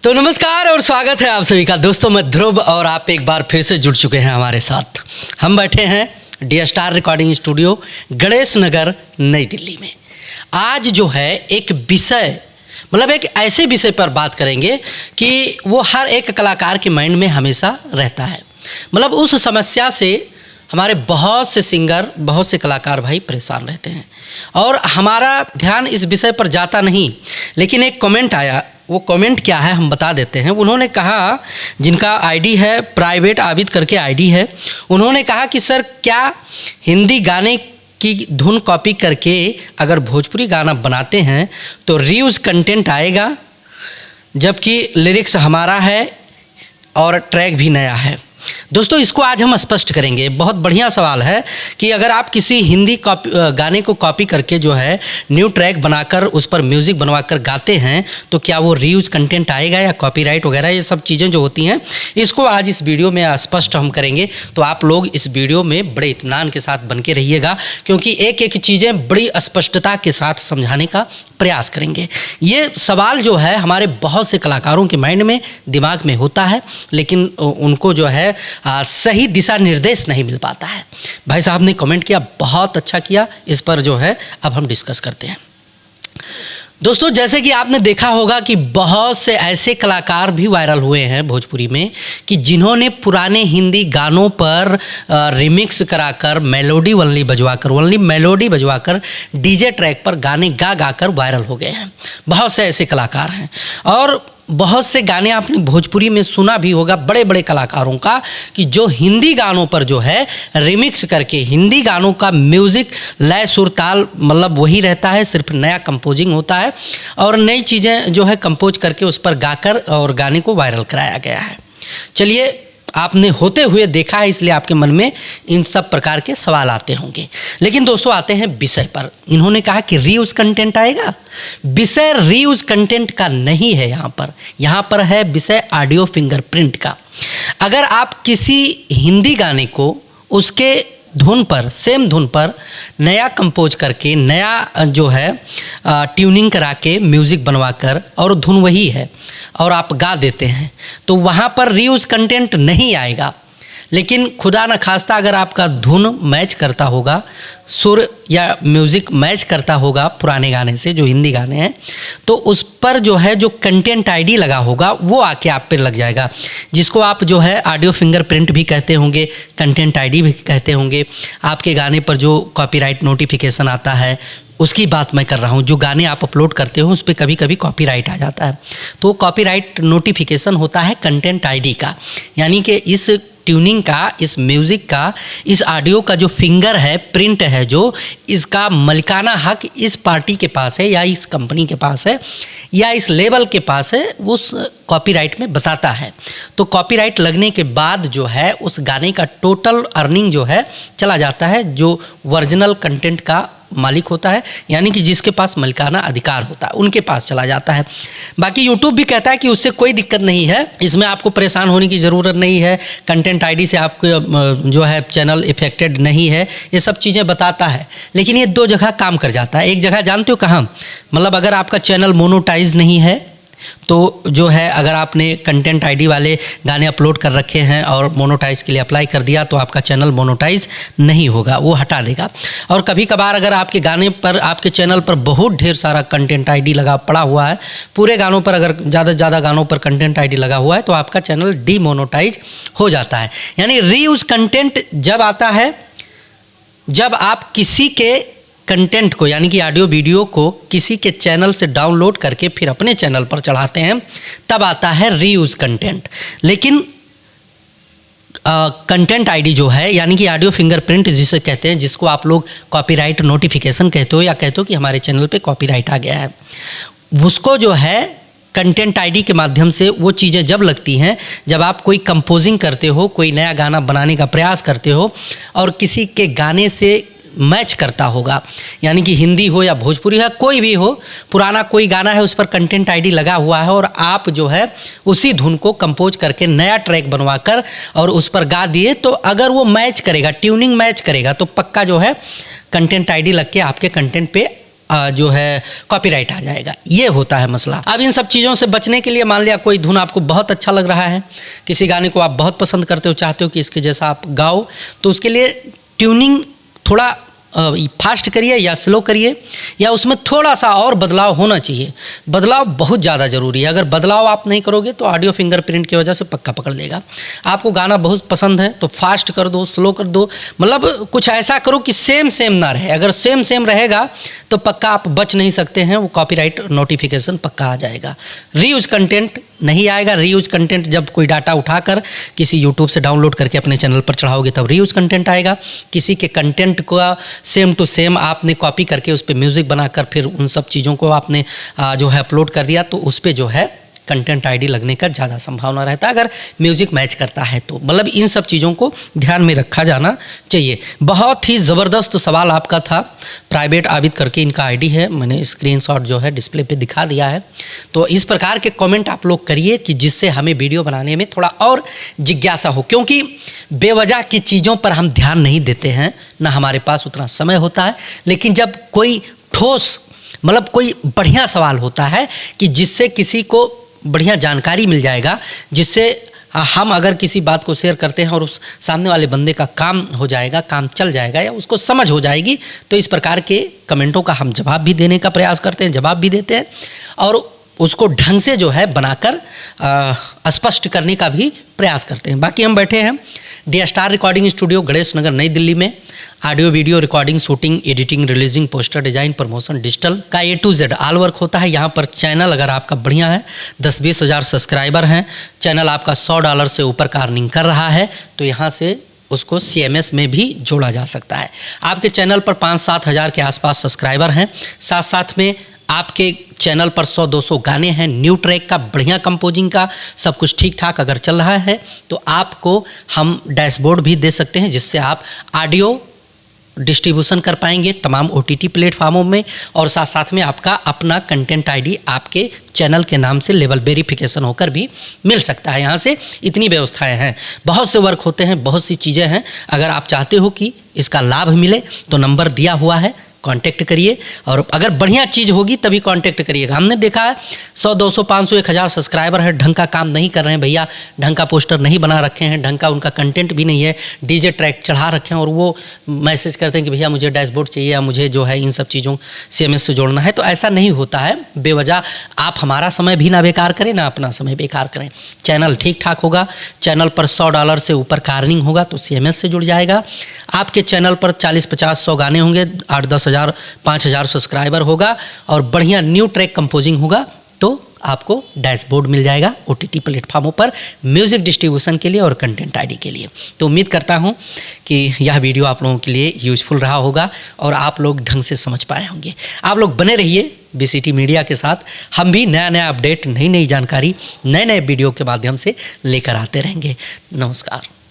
तो नमस्कार और स्वागत है आप सभी का दोस्तों, मैं ध्रुव और आप एक बार फिर से जुड़ चुके हैं हमारे साथ। हम बैठे हैं D star recording studio, Ganesh Nagar, Nai Delhi में। आज जो है एक विषय, मतलब एक ऐसे विषय पर बात करेंगे कि वो हर एक कलाकार के माइंड में हमेशा रहता है। मतलब उस समस्या से हमारे बहुत से सिंगर, बहुत से कलाकार भाई परेशान रहते हैं और हमारा ध्यान इस विषय पर जाता नहीं। लेकिन एक कमेंट आया, वो कमेंट क्या है हम बता देते हैं। उन्होंने कहा, जिनका आईडी है प्राइवेट आबिद करके आईडी है, उन्होंने कहा कि सर क्या हिंदी गाने की धुन कॉपी करके अगर भोजपुरी गाना बनाते हैं तो रीयूज कंटेंट आएगा, जबकि लिरिक्स हमारा है और ट्रैक भी नया है। दोस्तों इसको आज हम स्पष्ट करेंगे। बहुत बढ़िया सवाल है कि अगर आप किसी हिंदी गाने को कॉपी करके जो है न्यू ट्रैक बनाकर उस पर म्यूज़िक बनवाकर गाते हैं तो क्या वो रीयूज कंटेंट आएगा या कॉपीराइट वगैरह, ये सब चीज़ें जो होती हैं, इसको आज इस वीडियो में स्पष्ट हम करेंगे। तो आप लोग इस वीडियो में बड़े इत्मीनान के साथ बन के रहिएगा, क्योंकि एक एक चीज़ें बड़ी स्पष्टता के साथ समझाने का प्रयास करेंगे। ये सवाल जो है हमारे बहुत से कलाकारों के माइंड में, दिमाग में होता है, लेकिन उनको जो है सही दिशा निर्देश नहीं मिल पाता है। भाई साहब ने कमेंट किया, बहुत अच्छा किया। इस पर जो है अब हम डिस्कस करते हैं। दोस्तों जैसे कि आपने देखा होगा कि बहुत से ऐसे कलाकार भी वायरल हुए हैं भोजपुरी में कि जिन्होंने पुराने हिंदी गानों पर रिमिक्स कराकर मेलोडी मेलोडी बजवाकर डीजे ट्रैक पर गाने गा कर वायरल हो गए हैं। बहुत से ऐसे कलाकार हैं और बहुत से गाने आपने भोजपुरी में सुना भी होगा बड़े बड़े कलाकारों का, कि जो हिंदी गानों पर जो है रिमिक्स करके, हिंदी गानों का म्यूज़िक लय सुर ताल मतलब वही रहता है, सिर्फ नया कंपोजिंग होता है और नई चीज़ें जो है कंपोज करके उस पर गाकर और गाने को वायरल कराया गया है। चलिए, आपने होते हुए देखा है, इसलिए आपके मन में इन सब प्रकार के सवाल आते होंगे। लेकिन दोस्तों आते हैं विषय पर। इन्होंने कहा कि रीयूज कंटेंट आएगा। विषय रीयूज कंटेंट का नहीं है, यहाँ पर है विषय ऑडियो फिंगरप्रिंट का। अगर आप किसी हिंदी गाने को उसके धुन पर, सेम धुन पर नया कंपोज करके, नया जो है ट्यूनिंग करा के म्यूज़िक बनवा कर और धुन वही है और आप गा देते हैं तो वहाँ पर रीयूज कंटेंट नहीं आएगा। लेकिन खुदा न खास्ता अगर आपका धुन मैच करता होगा, सुर या म्यूज़िक मैच करता होगा पुराने गाने से, जो हिंदी गाने हैं, तो उस पर जो है जो कंटेंट आईडी लगा होगा वो आके आप पे लग जाएगा, जिसको आप जो है ऑडियो फिंगरप्रिंट भी कहते होंगे, कंटेंट आईडी भी कहते होंगे। आपके गाने पर जो कॉपीराइट नोटिफिकेशन आता है उसकी बात मैं कर रहा हूँ। जो गाने आप अपलोड करते हो उस पर कभी कभी कॉपीराइट आ जाता है, तो कॉपीराइट नोटिफिकेशन होता है कंटेंट आईडी का। यानी कि इस ट्यूनिंग का, इस म्यूज़िक का, इस ऑडियो का जो फिंगर है, प्रिंट है, जो इसका मलिकाना हक इस पार्टी के पास है या इस कंपनी के पास है या इस लेबल के पास है, उस कॉपीराइट में बताता है। तो कॉपीराइट लगने के बाद जो है उस गाने का टोटल अर्निंग जो है चला जाता है जो ओरिजिनल कंटेंट का मालिक होता है, यानी कि जिसके पास मलिकाना अधिकार होता है उनके पास चला जाता है। बाकी यूट्यूब भी कहता है कि उससे कोई दिक्कत नहीं है, इसमें आपको परेशान होने की ज़रूरत नहीं है, कंटेंट आईडी से आपको जो है चैनल इफेक्टेड नहीं है, ये सब चीज़ें बताता है। लेकिन ये दो जगह काम कर जाता है। एक जगह जानते हो कहाँ? मतलब अगर आपका चैनल मोनोटाइज नहीं है तो जो है, अगर आपने कंटेंट आईडी वाले गाने अपलोड कर रखे हैं और मोनोटाइज के लिए अप्लाई कर दिया तो आपका चैनल मोनोटाइज नहीं होगा, वो हटा देगा। और कभी कभार अगर आपके गाने पर, आपके चैनल पर बहुत ढेर सारा कंटेंट आईडी लगा पड़ा हुआ है, पूरे गानों पर अगर ज़्यादा से ज़्यादा गानों पर कंटेंट आईडी लगा हुआ है तो आपका चैनल डीमोनोटाइज हो जाता है। यानी रीयूज कंटेंट जब आता है, जब आप किसी के कंटेंट को, यानी कि ऑडियो वीडियो को किसी के चैनल से डाउनलोड करके फिर अपने चैनल पर चढ़ाते हैं, तब आता है रीयूज कंटेंट। लेकिन कंटेंट आईडी जो है, यानी कि ऑडियो फिंगरप्रिंट जिसे कहते हैं, जिसको आप लोग कॉपीराइट नोटिफिकेशन कहते हो या कहते हो कि हमारे चैनल पे कॉपीराइट आ गया है, उसको जो है कंटेंट आईडी के माध्यम से वो चीज़ें जब लगती हैं, जब आप कोई कंपोजिंग करते हो, कोई नया गाना बनाने का प्रयास करते हो और किसी के गाने से मैच करता होगा, यानी कि हिंदी हो या भोजपुरी है, कोई भी हो, पुराना कोई गाना है उस पर कंटेंट आईडी लगा हुआ है और आप जो है उसी धुन को कंपोज करके नया ट्रैक बनवाकर और उस पर गा दिए, तो अगर वो मैच करेगा, ट्यूनिंग मैच करेगा, तो पक्का जो है कंटेंट आईडी लग के आपके कंटेंट पे जो है कॉपीराइट आ जाएगा। ये होता है मसला। अब इन सब चीज़ों से बचने के लिए मान लिया कोई धुन आपको बहुत अच्छा लग रहा है, किसी गाने को आप बहुत पसंद करते हो, चाहते हो कि इसके जैसा आप गाओ, तो उसके लिए ट्यूनिंग थोड़ा फास्ट करिए या स्लो करिए, या उसमें थोड़ा सा और बदलाव होना चाहिए। बदलाव बहुत ज़्यादा ज़रूरी है। अगर बदलाव आप नहीं करोगे तो ऑडियो फिंगरप्रिंट की वजह से पक्का पकड़ लेगा। आपको गाना बहुत पसंद है तो फास्ट कर दो, स्लो कर दो, मतलब कुछ ऐसा करो कि सेम ना रहे। अगर सेम रहेगा तो पक्का आप बच नहीं सकते हैं, वो कॉपीराइट नोटिफिकेशन पक्का आ जाएगा। रीयूज कंटेंट नहीं आएगा। रीयूज कंटेंट जब कोई डाटा उठाकर किसी यूट्यूब से डाउनलोड करके अपने चैनल पर चढ़ाओगे तब रीयूज कंटेंट आएगा। किसी के कंटेंट को सेम टू सेम आपने कॉपी करके उस पर म्यूज़िक बनाकर फिर उन सब चीज़ों को आपने जो है अपलोड कर दिया, तो उस पर जो है कंटेंट आईडी लगने का ज़्यादा संभावना रहता है, अगर म्यूज़िक मैच करता है तो। मतलब इन सब चीज़ों को ध्यान में रखा जाना चाहिए। बहुत ही ज़बरदस्त सवाल आपका था। प्राइवेट आबिद करके इनका आईडी है, मैंने स्क्रीनशॉट जो है डिस्प्ले पे दिखा दिया है। तो इस प्रकार के कमेंट आप लोग करिए कि जिससे हमें वीडियो बनाने में थोड़ा और जिज्ञासा हो, क्योंकि बेवजह की चीज़ों पर हम ध्यान नहीं देते हैं, ना हमारे पास उतना समय होता है। लेकिन जब कोई ठोस मतलब कोई बढ़िया सवाल होता है कि जिससे किसी को बढ़िया जानकारी मिल जाएगा, जिससे हम अगर किसी बात को शेयर करते हैं और उस सामने वाले बंदे का काम हो जाएगा, काम चल जाएगा या उसको समझ हो जाएगी, तो इस प्रकार के कमेंटों का हम जवाब भी देने का प्रयास करते हैं, जवाब भी देते हैं और उसको ढंग से जो है बनाकर स्पष्ट करने का भी प्रयास करते हैं। बाकी हम बैठे हैं D star recording studio Ganesh Nagar Nai Delhi में। Audio video recording, shooting, editing, releasing, poster design, promotion, digital का A to Z all work होता है। यहाँ पर चैनल अगर आपका बढ़िया है, 10-20 हज़ार सब्सक्राइबर हैं, चैनल आपका $100 से ऊपर का अर्निंग कर रहा है, तो यहाँ से उसको CMS में भी जोड़ा जा सकता है। आपके चैनल पर 5-7 हज़ार के आसपास सब्सक्राइबर हैं, साथ में आपके चैनल पर 100-200 गाने हैं, न्यू ट्रैक का, बढ़िया कंपोजिंग का, सब कुछ ठीक ठाक अगर चल रहा है तो आपको हम डैशबोर्ड भी दे सकते हैं, जिससे आप ऑडियो डिस्ट्रीब्यूशन कर पाएंगे तमाम OTT प्लेटफार्मों में, और साथ में आपका अपना कंटेंट आईडी आपके चैनल के नाम से लेवल वेरिफिकेशन होकर भी मिल सकता है। यहाँ से इतनी व्यवस्थाएं हैं, बहुत से वर्क होते हैं, बहुत सी चीज़ें हैं। अगर आप चाहते हो कि इसका लाभ मिले तो नंबर दिया हुआ है, कांटेक्ट करिए, और अगर बढ़िया चीज़ होगी तभी कांटेक्ट करिएगा। हमने देखा है 100, 200, 500, 1000 सब्सक्राइबर है, ढंग का काम नहीं कर रहे हैं भैया, ढंग का पोस्टर नहीं बना रखे हैं, ढंग का उनका कंटेंट भी नहीं है, DJ ट्रैक चढ़ा रखे हैं और वो मैसेज करते हैं कि भैया मुझे डैशबोर्ड चाहिए या मुझे जो है इन सब चीज़ों CMS से जोड़ना है। तो ऐसा नहीं होता है बेवजह। आप हमारा समय भी ना बेकार करें, ना अपना समय बेकार करें। चैनल ठीक ठाक होगा, चैनल पर $100 से ऊपर का अर्निंग होगा तो CMS से जुड़ जाएगा। आपके चैनल पर 40, 50, 100 गाने होंगे, 8-10 हज़ार, 5,000 सब्सक्राइबर होगा और बढ़िया न्यू ट्रैक कंपोजिंग होगा, तो आपको डैशबोर्ड मिल जाएगा OTT प्लेटफार्मों पर म्यूज़िक डिस्ट्रीब्यूशन के लिए और कंटेंट आईडी के लिए। तो उम्मीद करता हूं कि यह वीडियो आप लोगों के लिए यूजफुल रहा होगा और आप लोग ढंग से समझ पाए होंगे। आप लोग बने रहिए BCT मीडिया के साथ, हम भी नया अपडेट, नई जानकारी, नए वीडियो के माध्यम से लेकर आते रहेंगे। नमस्कार।